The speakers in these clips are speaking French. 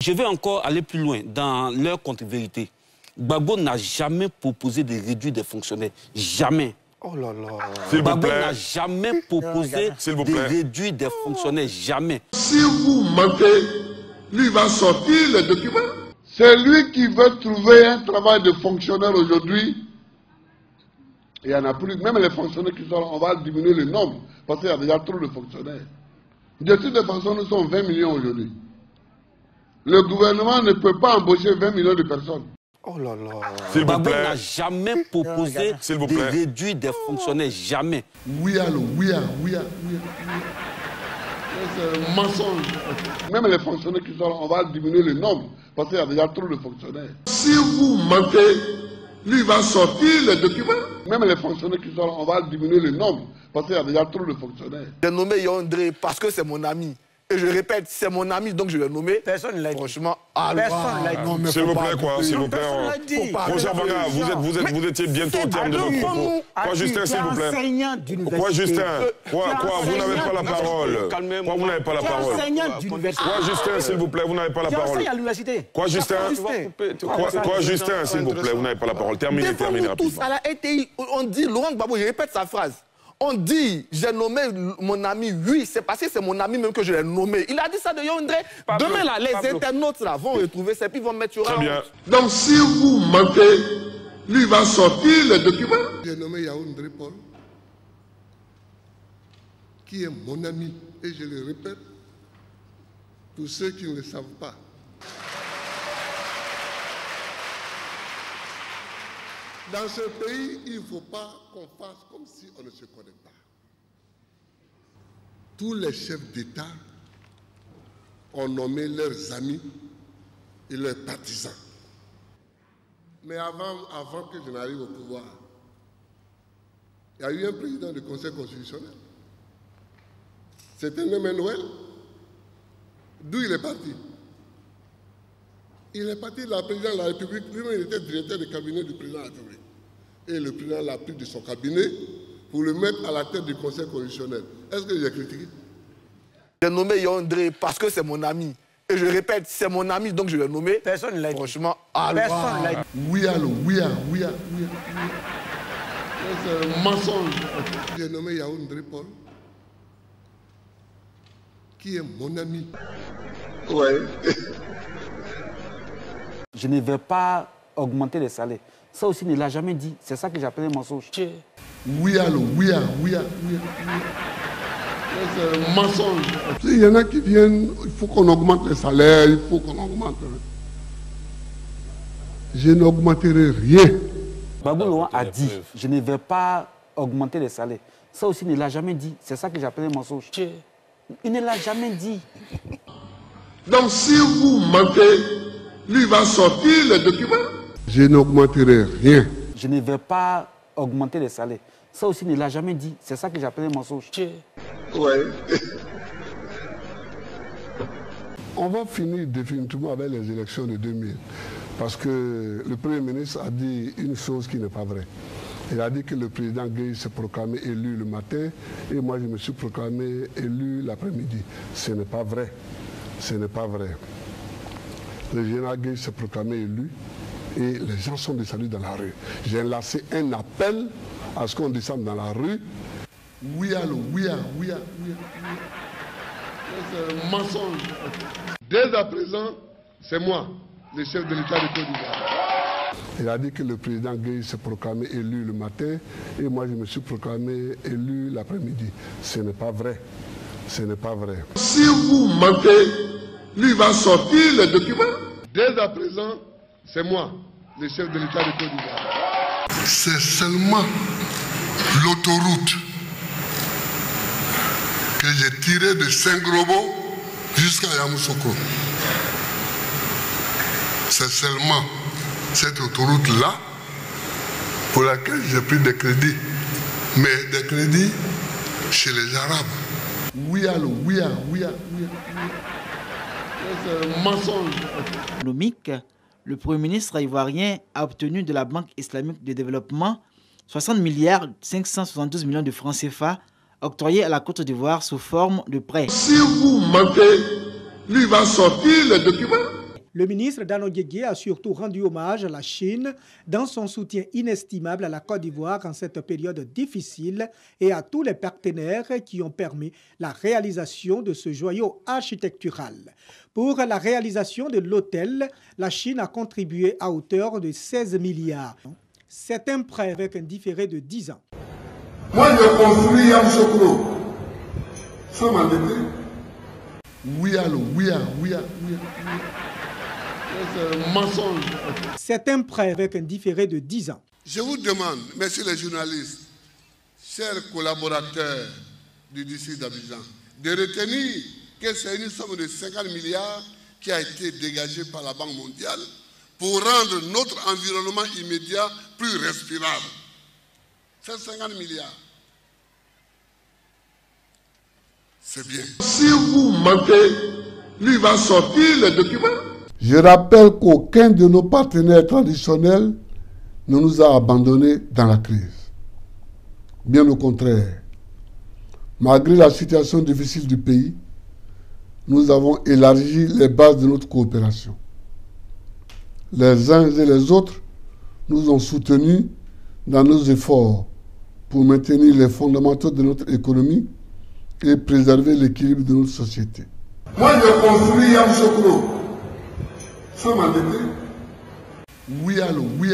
Je vais encore aller plus loin dans leur contre-vérité. Gbagbo n'a jamais proposé de réduire des fonctionnaires. Jamais. Oh là là. Gbagbo n'a jamais proposé de réduire des fonctionnaires. Jamais. Si vous mentez, lui va sortir les documents. C'est lui qui veut trouver un travail de fonctionnaire aujourd'hui. Il n'y en a plus. Même les fonctionnaires qui sont là, on va diminuer le nombre. Parce qu'il y a déjà trop de fonctionnaires. De toutes les façons, nous sommes 20 millions aujourd'hui. Le gouvernement ne peut pas embaucher 20 millions de personnes. Oh là là. Gbagbo n'a jamais proposé de réduire des fonctionnaires. Jamais. Oui, allô, oui. C'est un mensonge. Même les fonctionnaires qui sont là, on va diminuer le nombre. Parce qu'il y a déjà trop de fonctionnaires. Si vous mentez, lui va sortir les documents. Même les fonctionnaires qui sont là, on va diminuer le nombre. Parce qu'il y a déjà trop de fonctionnaires. J'ai nommé Yandré parce que c'est mon ami. Et je répète, c'est mon ami, donc je l'ai nommé. Personne ne l'a dit. Franchement, personne ne l'a dit. S'il vous plaît, quoi, s'il vous plaît. Prochain bagage, vous étiez bientôt au terme de vos propos. Quoi, Justin, s'il vous plaît. Quoi, Justin? Quoi, vous n'avez pas la parole? Quoi, vous n'avez pas la parole? Quoi, Justin, s'il vous plaît, vous n'avez pas la parole? Quoi, Justin? Quoi, Justin, s'il vous plaît, vous n'avez pas la parole? Terminez rapidement. Tous à la RTI, on dit, Laurent Gbagbo, je répète sa phrase. On dit, j'ai nommé mon ami, oui, c'est parce que c'est mon ami même que je l'ai nommé. Il a dit ça de Yandré. Demain, là, les internautes là, vont retrouver ça, puis vont mettre sur Très bien. Donc, si vous mentez, lui va sortir les documents. J'ai nommé Yandré Paul, qui est mon ami, et je le répète, pour ceux qui ne le savent pas. Dans ce pays, il ne faut pas qu'on fasse comme si on ne se connaît pas. Tous les chefs d'État ont nommé leurs amis et leurs partisans. Mais avant que je n'arrive au pouvoir, il y a eu un président du Conseil constitutionnel. C'était nommé Noël. D'où il est parti? Il est parti de la présidence de la République. Lui-même, il était directeur du cabinet du président de la République. Et le président l'a pris de son cabinet pour le mettre à la tête du Conseil constitutionnel. Est-ce que j'ai critiqué? J'ai nommé Yandré parce que c'est mon ami. Et je répète, c'est mon ami, donc je l'ai nommé. Personne ne l'a dit. Franchement, personne ne l'a dit. Oui, allô, oui. C'est un mensonge. J'ai nommé Yandré Paul, qui est mon ami. Oui. Je ne vais pas augmenter les salaires. Ça aussi, il ne l'a jamais dit. C'est ça que j'appelle un mensonge. Oui, allô, oui. C'est un mensonge. Il y en a qui viennent, il faut qu'on augmente les salaires, il faut qu'on augmente. Je n'augmenterai rien. Gbagbo Laurent a dit, je ne vais pas augmenter les salaires. Ça aussi, il ne l'a jamais dit. C'est ça que j'appelle un mensonge. Il ne l'a jamais dit. Donc, si vous mentez, lui va sortir les documents. Je n'augmenterai rien. Je ne vais pas augmenter les salaires. Ça aussi, il ne l'a jamais dit. C'est ça que j'appelle un mensonge. Oui. On va finir définitivement avec les élections de 2000. Parce que le Premier ministre a dit une chose qui n'est pas vraie. Il a dit que le président Gueye s'est proclamé élu le matin et moi je me suis proclamé élu l'après-midi. Ce n'est pas vrai. Ce n'est pas vrai. Le général Gueye s'est proclamé élu et les gens sont descendus dans la rue. J'ai lancé un appel à ce qu'on descende dans la rue. Oui, allô, oui. C'est un mensonge. Dès à présent, c'est moi, le chef de l'État de Côte d'Ivoire. Il a dit que le président Gueye s'est proclamé élu le matin et moi je me suis proclamé élu l'après-midi. Ce n'est pas vrai. Ce n'est pas vrai. Si vous mentez, lui va sortir les documents. Dès à présent, c'est moi, le chef de l'État de Côte d'Ivoire. C'est seulement l'autoroute que j'ai tirée de Saint-Grobo jusqu'à Yamoussoukro. C'est seulement cette autoroute-là pour laquelle j'ai pris des crédits. Mais des crédits chez les Arabes. Oui, allô, oui. C'est un mensonge. Économique, le Premier ministre ivoirien a obtenu de la Banque islamique de développement 60 milliards 572 millions de francs CFA octroyés à la Côte d'Ivoire sous forme de prêt. Si vous mentez, lui va sortir les documents. Le ministre Danon Guégué a surtout rendu hommage à la Chine dans son soutien inestimable à la Côte d'Ivoire en cette période difficile et à tous les partenaires qui ont permis la réalisation de ce joyau architectural. Pour la réalisation de l'hôtel, la Chine a contribué à hauteur de 16 milliards. C'est un prêt avec un différé de 10 ans. Moi, je construis Yamoussoukro. Ça m'a dit. Oui, allô, oui. C'est un mensonge. C'est un prêt avec un différé de 10 ans. Je vous demande, messieurs les journalistes, chers collaborateurs du district d'Abidjan, de retenir que c'est une somme de 50 milliards qui a été dégagée par la Banque mondiale pour rendre notre environnement immédiat plus respirable. C'est 50 milliards. C'est bien. Si vous mentez, lui va sortir les documents. Je rappelle qu'aucun de nos partenaires traditionnels ne nous a abandonnés dans la crise. Bien au contraire. Malgré la situation difficile du pays, nous avons élargi les bases de notre coopération. Les uns et les autres nous ont soutenus dans nos efforts pour maintenir les fondamentaux de notre économie et préserver l'équilibre de notre société. Moi, je construis Yamoussoukro. Ça m'a dit. Oui, allô, oui.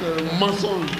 C'est un mensonge.